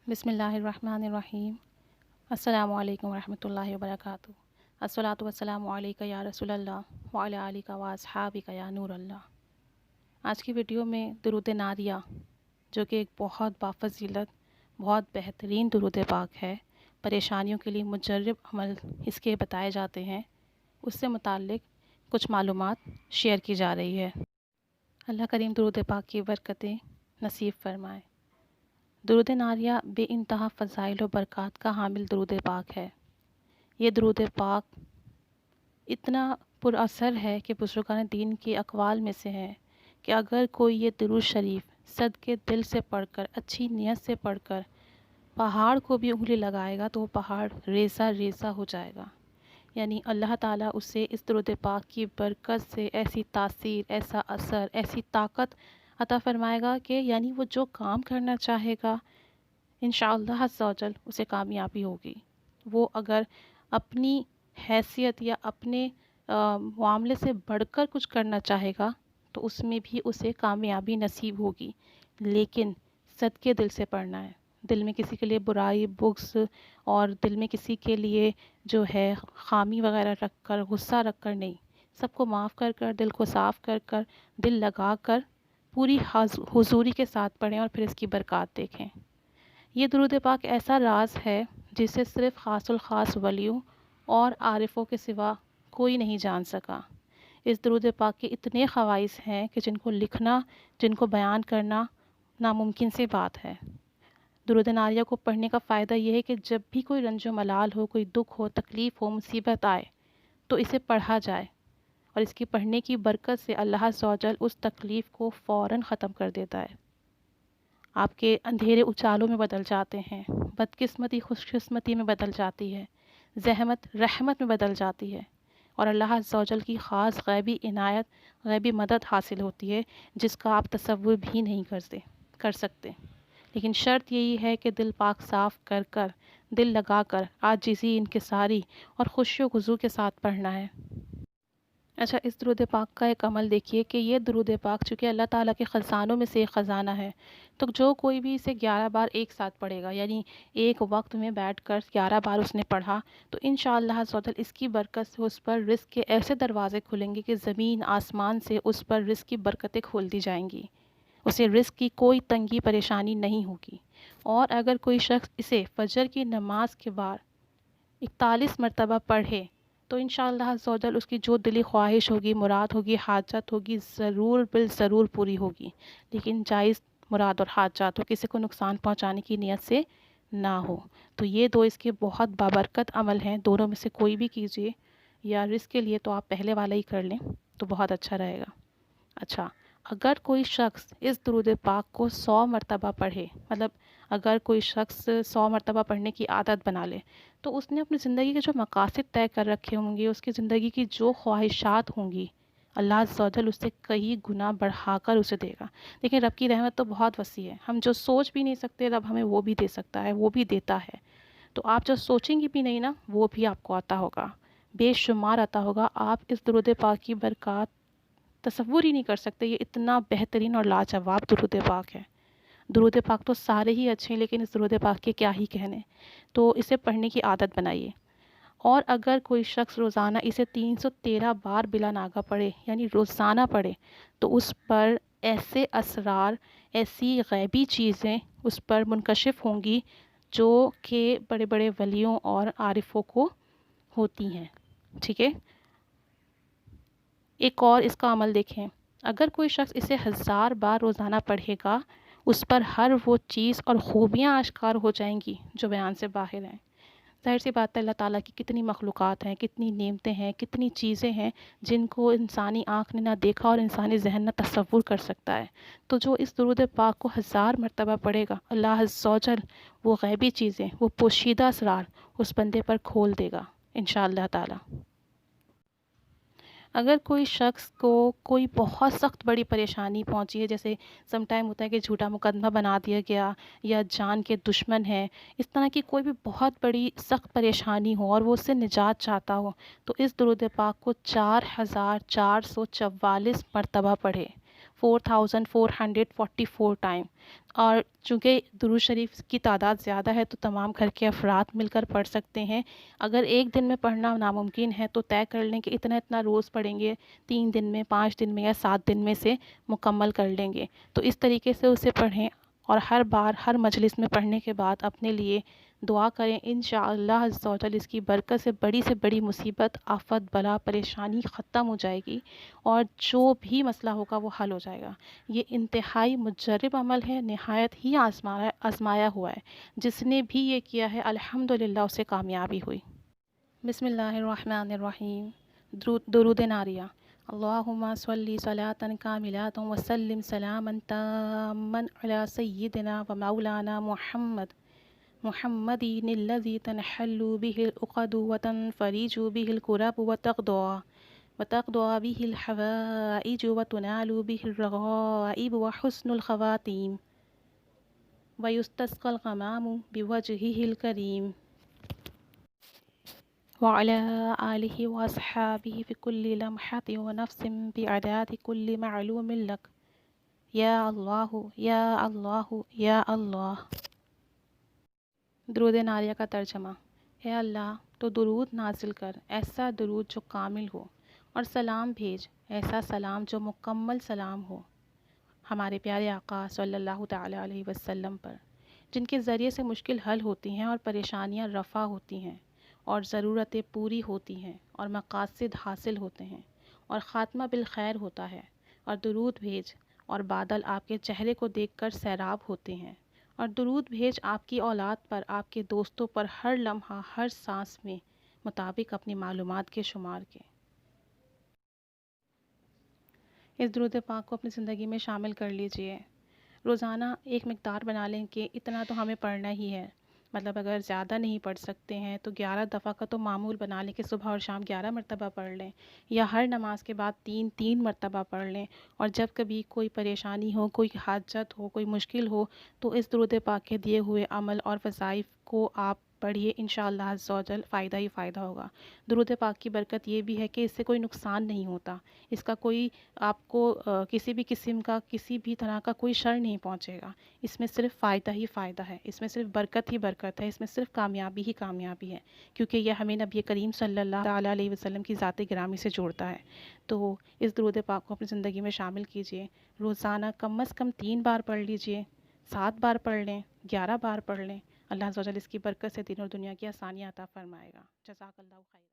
بسم اللہ الرحمن الرحیم۔ السلام علیکم ورحمۃ اللہ وبرکاتہ۔ الصلاۃ والسلام علیک یا رسول اللہ وعلی آلک و اصحابک یا نور اللہ۔ آج کی ویڈیو میں درود ناریہ، جو کہ ایک بہت بافضیلت بہت بہترین درود پاک ہے، پریشانیوں کے لیے مجرب عمل اس کے بتائے جاتے ہیں، اس سے متعلق کچھ معلومات شیئر کی جا رہی ہے۔ اللہ کریم درود پاک کی برکتیں نصیب فرمائے۔ درود ناریہ بے انتہا فضائل و برکات کا حامل درود پاک ہے۔ یہ درود پاک اتنا پر اثر ہے کہ بزرگان دین کے اقوال میں سے ہے کہ اگر کوئی یہ درود شریف صدقے دل سے پڑھ کر، اچھی نیت سے پڑھ کر پہاڑ کو بھی انگلی لگائے گا تو وہ پہاڑ ریزہ ریزہ ہو جائے گا۔ یعنی اللہ تعالیٰ اسے اس درود پاک کی برکت سے ایسی تاثیر، ایسا اثر، ایسی طاقت عطا فرمائے گا کہ یعنی وہ جو کام کرنا چاہے گا انشاءاللہ عز و جل اسے کامیابی ہوگی۔ وہ اگر اپنی حیثیت یا اپنے معاملے سے بڑھ کر کچھ کرنا چاہے گا تو اس میں بھی اسے کامیابی نصیب ہوگی، لیکن صدقے دل سے پڑھنا ہے۔ دل میں کسی کے لیے برائی، بغض اور دل میں کسی کے لیے جو ہے خامی وغیرہ رکھ کر، غصہ رکھ کر نہیں، سب کو معاف کر کر، دل کو صاف کر کر، دل لگا کر پوری حضوری کے ساتھ پڑھیں اور پھر اس کی برکات دیکھیں۔ یہ درود پاک ایسا راز ہے جسے صرف خاص الخاص ولیوں اور عارفوں کے سوا کوئی نہیں جان سکا۔ اس درود پاک کے اتنے خواص ہیں کہ جن کو لکھنا، جن کو بیان کرنا ناممکن سی بات ہے۔ درود ناریہ کو پڑھنے کا فائدہ یہ ہے کہ جب بھی کوئی رنج و ملال ہو، کوئی دکھ ہو، تکلیف ہو، مصیبت آئے تو اسے پڑھا جائے، اور اس کی پڑھنے کی برکت سے اللہ عز و جل اس تکلیف کو فوراً ختم کر دیتا ہے۔ آپ کے اندھیرے اجالوں میں بدل جاتے ہیں، بدقسمتی خوش قسمتی میں بدل جاتی ہے، زحمت رحمت میں بدل جاتی ہے، اور اللہ عز و جل کی خاص غیبی عنایت، غیبی مدد حاصل ہوتی ہے جس کا آپ تصور بھی نہیں کر سکتے۔ لیکن شرط یہی ہے کہ دل پاک صاف کر کر، دل لگا کر، عاجزی، انکساری اور خشوع و خضوع کے ساتھ پڑھنا ہے۔ اچھا، اس درود پاک کا ایک عمل دیکھیے کہ یہ درود پاک چونکہ اللہ تعالیٰ کے خزانوں میں سے ایک خزانہ ہے، تو جو کوئی بھی اسے 11 بار ایک ساتھ پڑھے گا، یعنی ایک وقت میں بیٹھ کر 11 بار اس نے پڑھا، تو انشاءاللہ عز و جل اس کی برکت سے اس پر رزق کے ایسے دروازے کھلیں گے کہ زمین آسمان سے اس پر رزق کی برکتیں کھول دی جائیں گی، اسے رزق کی کوئی تنگی پریشانی نہیں ہوگی۔ اور اگر کوئی شخص اسے فجر کی نماز کے بعد 41 مرتبہ پڑھے تو انشاءاللہ عز و جل اس کی جو دلی خواہش ہوگی، مراد ہوگی، حاجت ہوگی، ضرور بالضرور پوری ہوگی، لیکن جائز مراد اور حاجات ہو، کسی کو نقصان پہنچانے کی نیت سے نہ ہو۔ تو یہ دو اس کے بہت بابرکت عمل ہیں، دونوں میں سے کوئی بھی کیجئے، یا رزق کے لیے تو آپ پہلے والا ہی کر لیں تو بہت اچھا رہے گا۔ اچھا، اگر کوئی شخص اس درود پاک کو 100 مرتبہ پڑھے، مطلب اگر کوئی شخص 100 مرتبہ پڑھنے کی عادت بنا لے تو اس نے اپنی زندگی کے جو مقاصد طے کر رکھے ہوں گے، اس کی زندگی کی جو خواہشات ہوں گی، اللہ عز و جل اس سے کئی گنا بڑھا کر اسے دے گا۔ لیکن رب کی رحمت تو بہت وسیع ہے، ہم جو سوچ بھی نہیں سکتے رب ہمیں وہ بھی دے سکتا ہے، وہ بھی دیتا ہے۔ تو آپ جو سوچیں گی بھی نہیں نا، وہ بھی آپ کو عطا ہوگا، بے شمار عطا ہوگا۔ آپ اس درود پاک کی برکات تصور ہی نہیں کر سکتے، یہ اتنا بہترین اور لاجواب درود پاک ہے۔ درود پاک تو سارے ہی اچھے ہیں، لیکن اس درود پاک کے کیا ہی کہنے۔ تو اسے پڑھنے کی عادت بنائیے، اور اگر کوئی شخص روزانہ اسے 313 بار بلا ناغہ پڑھے، یعنی روزانہ پڑھے، تو اس پر ایسے اسرار، ایسی غیبی چیزیں اس پر منکشف ہوں گی جو کہ بڑے بڑے ولیوں اور عارفوں کو ہوتی ہیں۔ ٹھیک ہے، ایک اور اس کا عمل دیکھیں۔ اگر کوئی شخص اسے 1000 بار روزانہ پڑھے گا، اس پر ہر وہ چیز اور خوبیاں آشکار ہو جائیں گی جو بیان سے باہر ہیں۔ ظاہر سی بات ہے، اللہ تعالیٰ کی کتنی مخلوقات ہیں، کتنی نعمتیں ہیں، کتنی چیزیں ہیں جن کو انسانی آنکھ نے نہ دیکھا اور انسانی ذہن نہ تصور کر سکتا ہے۔ تو جو اس درود پاک کو 1000 مرتبہ پڑھے گا، اللہ عز و جل وہ غیبی چیزیں، وہ پوشیدہ اسرار اس بندے پر کھول دے گا انشاءاللہ تعالیٰ۔ اگر کوئی شخص کو کوئی بہت سخت بڑی پریشانی پہنچی ہے، جیسے سم ٹائم ہوتا ہے کہ جھوٹا مقدمہ بنا دیا گیا، یا جان کے دشمن ہے، اس طرح کی کوئی بھی بہت بڑی سخت پریشانی ہو اور وہ اس سے نجات چاہتا ہو، تو اس درود پاک کو 4444 مرتبہ پڑھے، 4444 ٹائم۔ اور چونکہ درود شریف کی تعداد زیادہ ہے تو تمام گھر کے افراد مل کر پڑھ سکتے ہیں۔ اگر ایک دن میں پڑھنا ناممکن ہے تو طے کر لیں کہ اتنا روز پڑھیں گے، 3 دن میں، 5 دن میں یا 7 دن میں سے مکمل کر لیں گے۔ تو اس طریقے سے اسے پڑھیں اور ہر بار ہر مجلس میں پڑھنے کے بعد اپنے لیے دعا کریں۔ انشاءاللہ عز و جل اس کی برکت سے بڑی مصیبت، آفت، بلا، پریشانی ختم ہو جائے گی اور جو بھی مسئلہ ہوگا وہ حل ہو جائے گا۔ یہ انتہائی مجرب عمل ہے، نہایت ہی آزمایا ہوا ہے۔ جس نے بھی یہ کیا ہے الحمدللہ اسے کامیابی ہوئی۔ بسم اللہ الرحمن الرحیم۔ درود ناریہ۔ اللہم صلی صلاة کاملۃ وسلم سلاما تاما علی سیدنا و مولانا محمد الذی تنحل به العقد وتنفرج به الکرب وتقضى به الحوائج وتنال به الرغائب وحسن الخواتیم ويستسقى الغمام بوجهه الكريم وعلى آلہ واصحابہ في كل لمحة ونفس بعدد كل معلوم لك یا اللہ یا اللہ یا اللہ۔ درود ناریہ کا ترجمہ۔ اے اللہ تو درود نازل کر، ایسا درود جو کامل ہو، اور سلام بھیج، ایسا سلام جو مکمل سلام ہو ہمارے پیارے آقا صلی اللہ تعالیٰ علیہ وسلم پر، جن کے ذریعے سے مشکل حل ہوتی ہیں اور پریشانیاں رفع ہوتی ہیں اور ضرورتیں پوری ہوتی ہیں اور مقاصد حاصل ہوتے ہیں اور خاتمہ بالخیر ہوتا ہے۔ اور درود بھیج اور بادل آپ کے چہرے کو دیکھ کر سیراب ہوتے ہیں، اور درود بھیج آپ کی اولاد پر، آپ کے دوستوں پر، ہر لمحہ ہر سانس میں مطابق اپنی معلومات کے شمار کے۔ اس درود پاک کو اپنی زندگی میں شامل کر لیجئے۔ روزانہ ایک مقدار بنا لیں کہ اتنا تو ہمیں پڑھنا ہی ہے۔ مطلب اگر زیادہ نہیں پڑھ سکتے ہیں تو 11 دفعہ کا تو معمول بنا لیں کہ صبح اور شام 11 مرتبہ پڑھ لیں، یا ہر نماز کے بعد 3 مرتبہ پڑھ لیں۔ اور جب کبھی کوئی پریشانی ہو، کوئی حاجت ہو، کوئی مشکل ہو تو اس درود پاک کے دیے ہوئے عمل اور وظائف کو آپ پڑھیے، انشاءاللہ عز و جل فائدہ ہی فائدہ ہوگا۔ درود پاک کی برکت یہ بھی ہے کہ اس سے کوئی نقصان نہیں ہوتا، اس کا کوئی آپ کو کسی بھی قسم کا، کسی بھی طرح کا کوئی شر نہیں پہنچے گا۔ اس میں صرف فائدہ ہی فائدہ ہے، اس میں صرف برکت ہی برکت ہے، اس میں صرف کامیابی ہی کامیابی ہے، کیونکہ یہ ہمیں نبی کریم صلی اللہ علیہ وسلم کی ذات گرامی سے جوڑتا ہے۔ تو اس درود پاک کو اپنی زندگی میں شامل کیجئے۔ روزانہ کم از کم 3 بار پڑھ لیجئے، 7 بار پڑھ لیں، 11 بار پڑھ لیں۔ اللہ عز و جل اس کی برکت سے دین اور دنیا کی آسانیاں عطا فرمائے گا۔ جزاک اللہ خیر۔